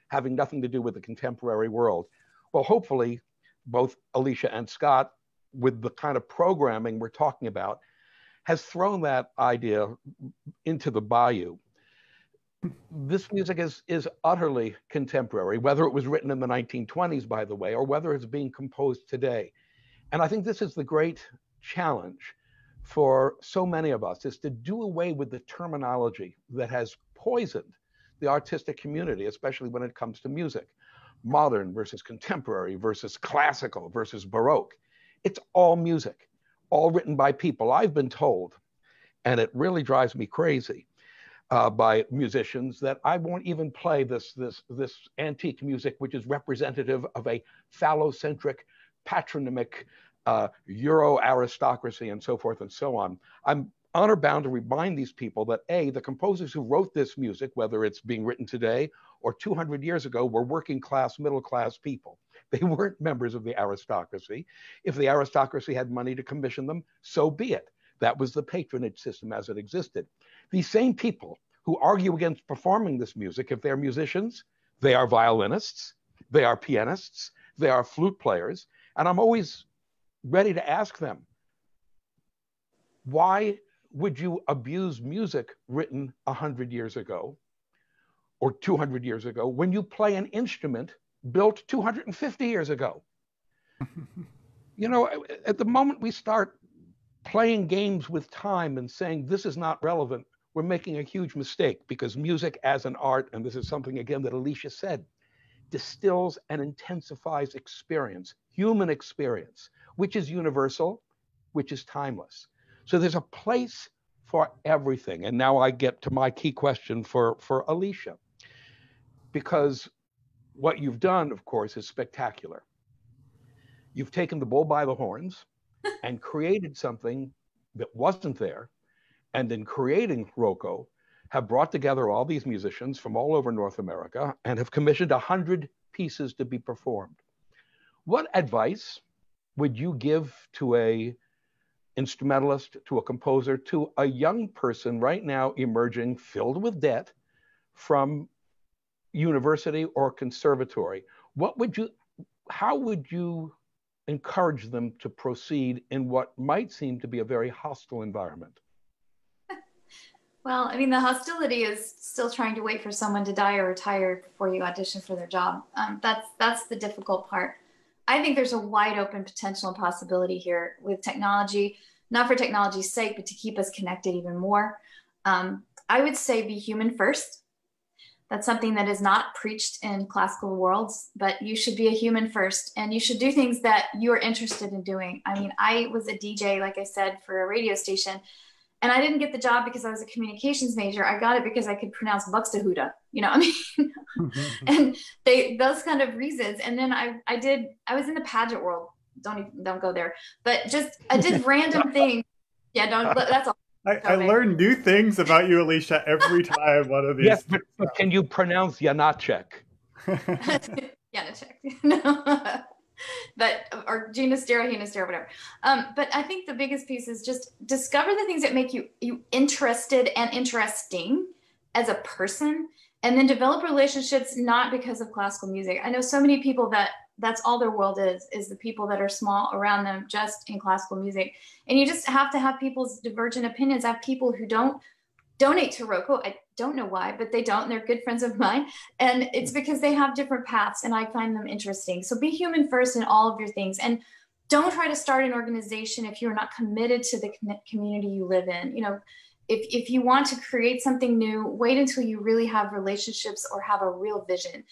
having nothing to do with the contemporary world. Well, hopefully, both Alecia and Scott, with the kind of programming we're talking about, has thrown that idea into the bayou. This music is utterly contemporary, whether it was written in the 1920s, by the way, or whether it's being composed today. And I think this is the great challenge for so many of us, is to do away with the terminology that has poisoned the artistic community, especially when it comes to music. Modern versus contemporary versus classical versus Baroque. It's all music, all written by people. I've been told, and it really drives me crazy, by musicians, that I won't even play this antique music, which is representative of a phallocentric, patronymic Euro aristocracy and so forth and so on. I'm honor bound to remind these people that A, the composers who wrote this music, whether it's being written today or 200 years ago, were working class, middle class people. They weren't members of the aristocracy. If the aristocracy had money to commission them, so be it. That was the patronage system as it existed. These same people who argue against performing this music, if they're musicians, they are violinists, they are pianists, they are flute players, and I'm always ready to ask them, why would you abuse music written 100 years ago or 200 years ago when you play an instrument built 250 years ago? You know, at the moment we start playing games with time and saying this is not relevant, we're making a huge mistake, because music as an art, and this is something again that Alecia said, distills and intensifies experience, human experience, which is universal, which is timeless. So there's a place for everything. And now I get to my key question for Alecia, because what you've done, of course, is spectacular. You've taken the bull by the horns and created something that wasn't there, and in creating Rocco, have brought together all these musicians from all over North America and have commissioned 100 pieces to be performed. What advice would you give to a instrumentalist, to a composer, to a young person right now emerging, filled with debt from university or conservatory? How would you encourage them to proceed in what might seem to be a very hostile environment? Well, I mean, the hostility is still trying to wait for someone to die or retire before you audition for their job. That's the difficult part. I think there's a wide open potential and possibility here with technology, not for technology's sake, but to keep us connected even more. I would say be human first. That's something that is not preached in classical worlds, but you should be a human first, and you should do things that you're interested in doing. I mean, I was a DJ, like I said, for a radio station, and I didn't get the job because I was a communications major. I got it because I could pronounce Buxtehude, you know what I mean? And those kind of reasons. And then I was in the pageant world. Don't go there. But just, I did random things. Yeah, that's all. I learn new things about you, Alecia, every time one of these. Yes, but can you pronounce Janacek? Janacek. No. Or Genostera, whatever. But I think the biggest piece is just discover the things that make you interested and interesting as a person, and then develop relationships not because of classical music. I know so many people that's all their world is the people that are small around them just in classical music. And you just have to have people's divergent opinions. I have people who don't donate to Rocco. I don't know why, but they don't, and they're good friends of mine. And it's because they have different paths and I find them interesting. So be human first in all of your things, and don't try to start an organization if you're not committed to the community you live in. You know, if you want to create something new, wait until you really have relationships or have a real vision.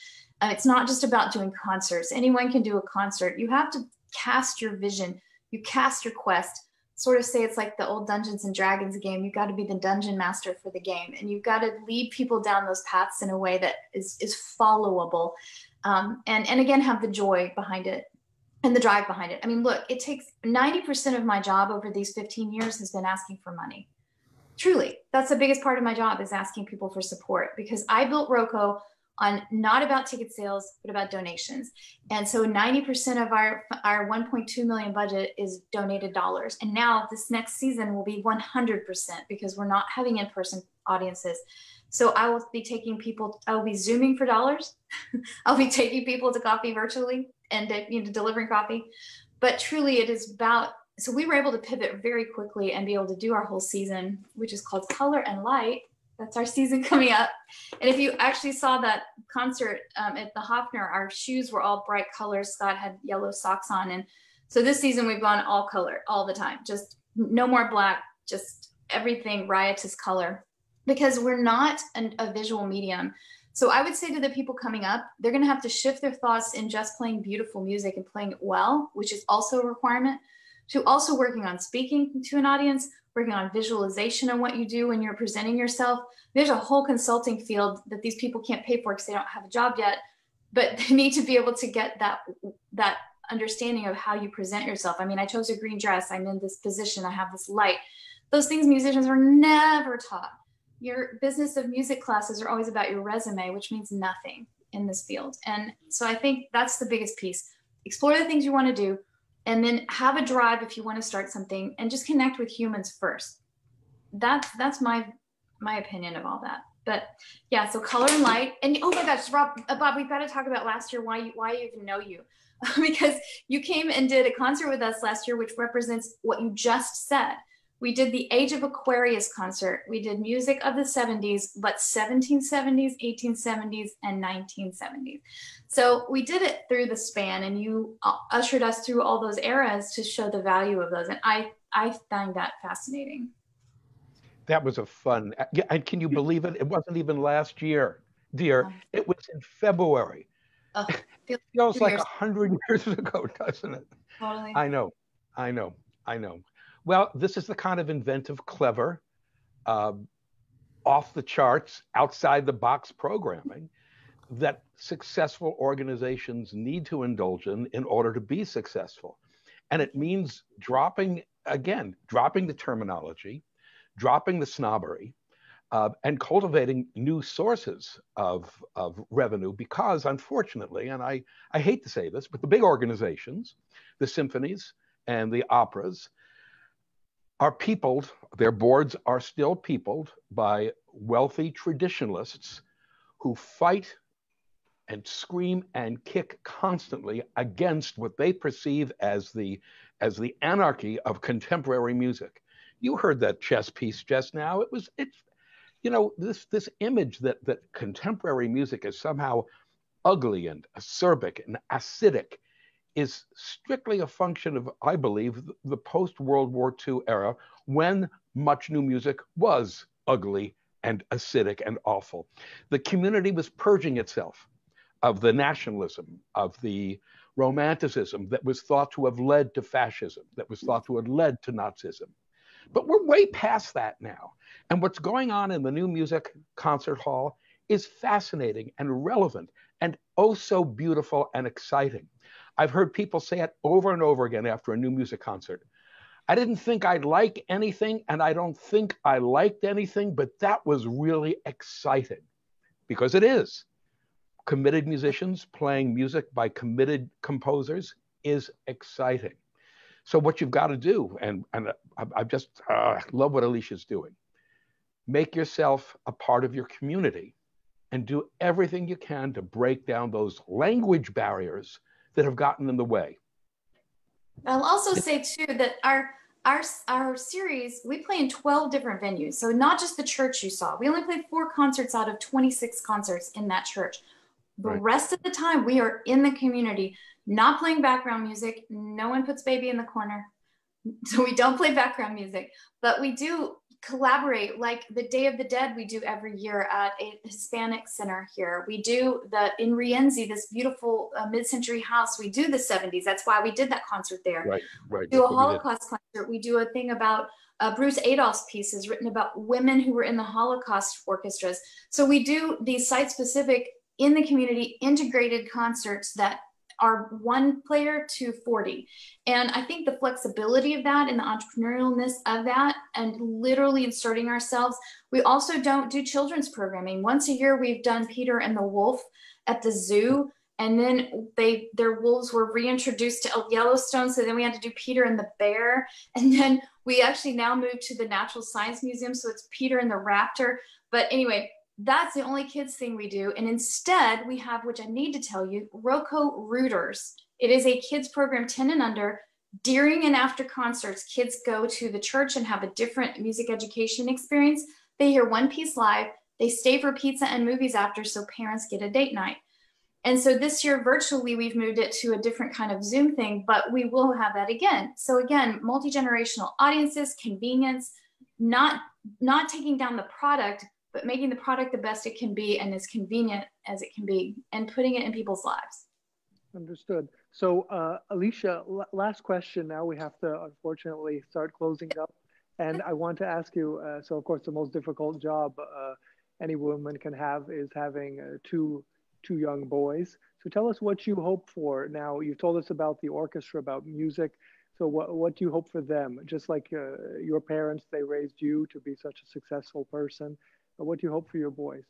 It's not just about doing concerts. Anyone can do a concert. You have to cast your vision. You cast your quest. Sort of say it's like the old Dungeons and Dragons game. You've got to be the dungeon master for the game, and you've got to lead people down those paths in a way that is followable, and again, have the joy behind it and the drive behind it. I mean, look, it takes 90% of my job over these 15 years has been asking for money. Truly, that's the biggest part of my job, is asking people for support, because I built Roco on not about ticket sales, but about donations. And so 90% of our 1.2 million budget is donated dollars. And now this next season will be 100%, because we're not having in-person audiences. So I will be taking people, I will be Zooming for dollars. I'll be taking people to coffee virtually and delivering coffee. But truly it is about, so we were able to pivot very quickly and be able to do our whole season, which is called Color and Light. That's our season coming up. And if you actually saw that concert at the Hofner, our shoes were all bright colors. Scott had yellow socks on. And so this season we've gone all color all the time, just no more black, just everything riotous color, because we're not a visual medium. So I would say to the people coming up, they're going to have to shift their thoughts in just playing beautiful music and playing it well, which is also a requirement, to also working on speaking to an audience, working on visualization on what you do when you're presenting yourself. There's a whole consulting field that these people can't pay for because they don't have a job yet, but they need to be able to get that understanding of how you present yourself. I mean, I chose a green dress. I'm in this position. I have this light. Those things musicians are never taught. Your business of music classes are always about your resume, which means nothing in this field. And so I think that's the biggest piece. Explore the things you want to do, and then have a drive if you want to start something, and just connect with humans first. That's my opinion of all that. But yeah, so Color and Light. And oh my gosh, Bob, we've got to talk about last year, why I even know you. Because you came and did a concert with us last year, which represents what you just said. We did the Age of Aquarius concert. We did music of the 70s, but 1770s, 1870s, and 1970s. So we did it through the span, and you ushered us through all those eras to show the value of those. And I find that fascinating. That was a fun, and can you believe it? It wasn't even last year, dear. It was in February. Oh, it feels like 100 years ago, doesn't it? Totally. I know. Well, this is the kind of inventive, clever, off the charts, outside the box programming that successful organizations need to indulge in order to be successful. And it means dropping the terminology, dropping the snobbery, and cultivating new sources of revenue, because unfortunately, and I hate to say this, but the big organizations, the symphonies and the operas, are peopled, their boards are still peopled by wealthy traditionalists who fight and scream and kick constantly against what they perceive as the anarchy of contemporary music. You heard that chess piece just now. It's this image that contemporary music is somehow ugly and acerbic and acidic is strictly a function of, I believe, the post-World War II era, when much new music was ugly and acidic and awful. The community was purging itself of the nationalism, of the romanticism that was thought to have led to fascism, that was thought to have led to Nazism. But we're way past that now. And what's going on in the new music concert hall is fascinating and relevant and oh so beautiful and exciting. I've heard people say it over and over again after a new music concert. I didn't think I'd like anything, and I don't think I liked anything, but that was really exciting, because it is. Committed musicians playing music by committed composers is exciting. So what you've got to do, and I just love what Alecia's doing, make yourself a part of your community and do everything you can to break down those language barriers that have gotten in the way. I'll also say too that our series, we play in 12 different venues. So not just the church you saw. We only played 4 concerts out of 26 concerts in that church. The rest of the time we are in the community, not playing background music. No one puts baby in the corner. So we don't play background music, but we do collaborate, like the Day of the Dead we do every year at a Hispanic center here. We do in Rienzi, this beautiful mid-century house. We do the 70s. That's why we did that concert there. Right. We do a Holocaust concert. We do a thing about Bruce Adolph's pieces written about women who were in the Holocaust orchestras. So we do these site-specific, in the community, integrated concerts that are 1 player to 40. And I think the flexibility of that and the entrepreneurialness of that and literally inserting ourselves. We also don't do children's programming. Once a year, we've done Peter and the Wolf at the zoo. And then their wolves were reintroduced to Yellowstone. So then we had to do Peter and the Bear. And then we actually now moved to the Natural Science Museum. So it's Peter and the Raptor. But anyway, that's the only kids thing we do. And instead we have, which I need to tell you, Roco Rooters. It is a kids program 10 and under. During and after concerts, kids go to the church and have a different music education experience. They hear one piece live. They stay for pizza and movies after, so parents get a date night. And so this year, virtually, we've moved it to a different kind of Zoom thing, but we will have that again. So again, multi-generational audiences, convenience, not taking down the product, but making the product the best it can be and as convenient as it can be, and putting it in people's lives. Understood. So Alecia, last question now. We have to unfortunately start closing up. And I want to ask you, so of course the most difficult job any woman can have is having two young boys. So tell us what you hope for. Now, you've told us about the orchestra, about music. So what do you hope for them? Just like your parents, they raised you to be such a successful person. What do you hope for your boys?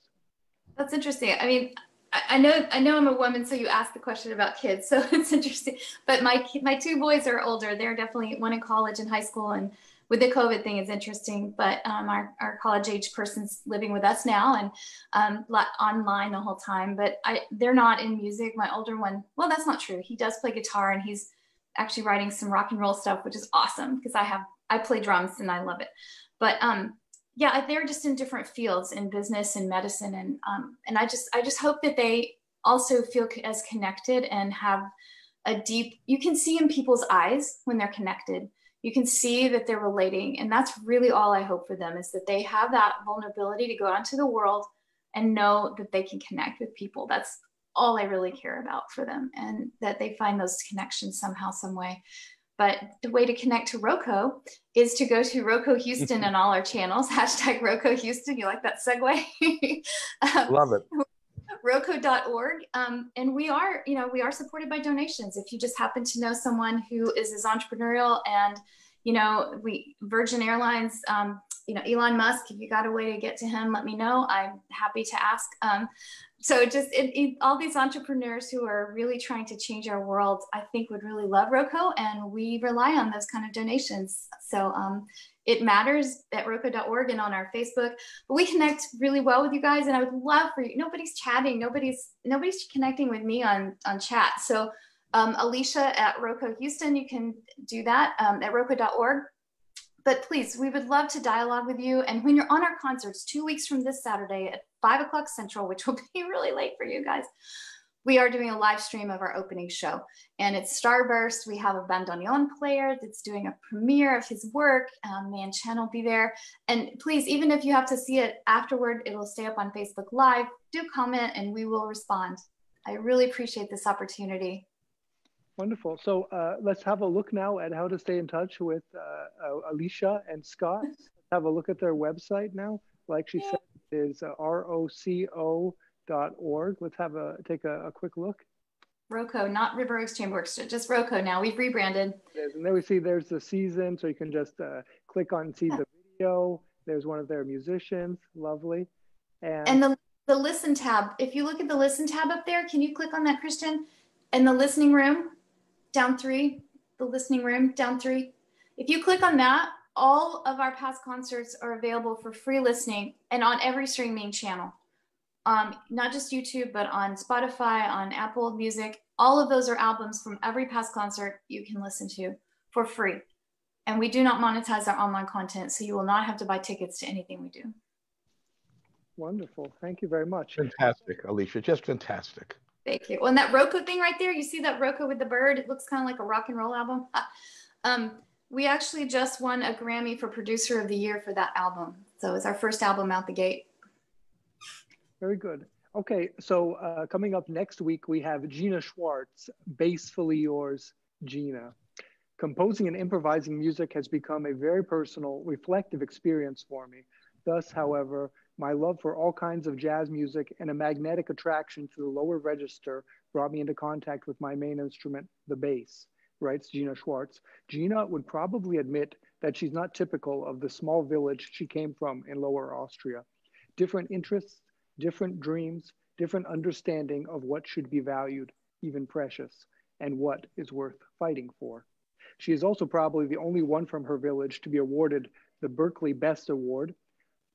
That's interesting. I mean, I know I'm a woman, so you asked the question about kids, so it's interesting. But my 2 boys are older. They're definitely one in college and high school, and with the COVID thing, it's interesting. But our college age person's living with us now and online the whole time. But they're not in music. My older one, well, that's not true. He does play guitar, and he's actually writing some rock and roll stuff, which is awesome because I play drums and I love it. But yeah, they're just in different fields in business and medicine. And I just hope that they also feel as connected and have you can see in people's eyes when they're connected. You can see that they're relating. And that's really all I hope for them, is that they have that vulnerability to go out into the world and know that they can connect with people. That's all I really care about for them, and that they find those connections somehow, some way. But the way to connect to Roco is to go to Roco Houston and all our channels, hashtag Roco Houston. You like that segue? Love it. Roco.org. And we are supported by donations. If you just happen to know someone who is as entrepreneurial and, Virgin Airlines, Elon Musk, if you got a way to get to him, let me know. I'm happy to ask. So just all these entrepreneurs who are really trying to change our world, I think would really love Roco, and we rely on those kind of donations. So it matters at Roco.org and on our Facebook. But we connect really well with you guys, and I would love for you. Nobody's chatting. Nobody's connecting with me on chat. So Alecia at Roco Houston, you can do that at Roco.org. But please, we would love to dialogue with you. And when you're on our concerts, 2 weeks from this Saturday at 5 o'clock Central, which will be really late for you guys, we are doing a live stream of our opening show. And it's Starburst. We have a bandoneon player that's doing a premiere of his work. Man Chen will be there. And please, even if you have to see it afterward, it will stay up on Facebook Live. Do comment and we will respond. I really appreciate this opportunity. Wonderful. So let's have a look now at how to stay in touch with Alecia and Scott. Let's have a look at their website now. Like she said, it is roco.org. Let's take a quick look. Roco, not River Oaks Chamber Orchestra, just Roco now. We've rebranded. And then we see there's the season, so you can just click on and see the video. There's one of their musicians. Lovely. And the listen tab. If you look at the listen tab up there, can you click on that, Christian? And the listening room. Down 3, the listening room, down 3. If you click on that, all of our past concerts are available for free listening and on every streaming channel. Not just YouTube, but on Spotify, on Apple Music. All of those are albums from every past concert you can listen to for free. And we do not monetize our online content, so you will not have to buy tickets to anything we do. Wonderful. Thank you very much. Fantastic, Alecia. Just fantastic. Thank you. Well, and that Roku thing right there, you see that Roku with the bird? It looks kind of like a rock and roll album. We actually just won a Grammy for Producer of the Year for that album. So it's our first album out the gate. Very good. Okay, so coming up next week, we have Gina Schwartz, Basefully Yours, Gina. Composing and improvising music has become a very personal, reflective experience for me. Thus, however, my love for all kinds of jazz music and a magnetic attraction to the lower register brought me into contact with my main instrument, the bass, writes Gina Schwartz. Gina would probably admit that she's not typical of the small village she came from in Lower Austria. Different interests, different dreams, different understanding of what should be valued, even precious, and what is worth fighting for. She is also probably the only one from her village to be awarded the Berkeley Best Award,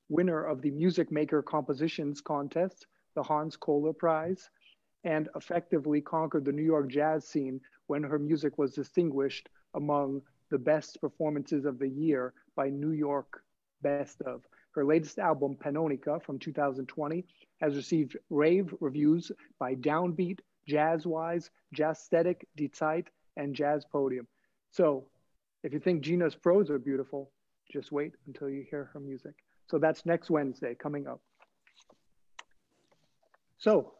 winner of the Music Maker Compositions Contest, the Hans Kohler Prize, and effectively conquered the New York jazz scene when her music was distinguished among the best performances of the year by New York Best Of. Her latest album, Pannonica, from 2020, has received rave reviews by Downbeat, Jazzwise, Jazzsthetic, Die Zeit, and Jazz Podium. So if you think Gina's prose are beautiful, just wait until you hear her music. So that's next Wednesday coming up. So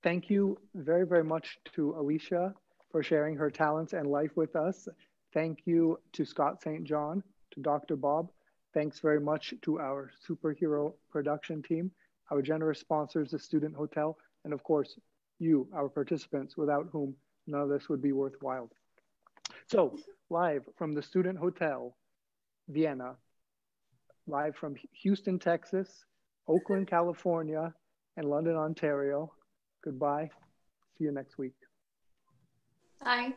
thank you very, very much to Alecia for sharing her talents and life with us. Thank you to Scott St. John, to Dr. Bob. Thanks very much to our superhero production team, our generous sponsors, the Student Hotel, and of course, you, our participants, without whom none of this would be worthwhile. So, live from the Student Hotel, Vienna, live from Houston, Texas, Oakland, California, and London, Ontario. Goodbye. See you next week. Bye.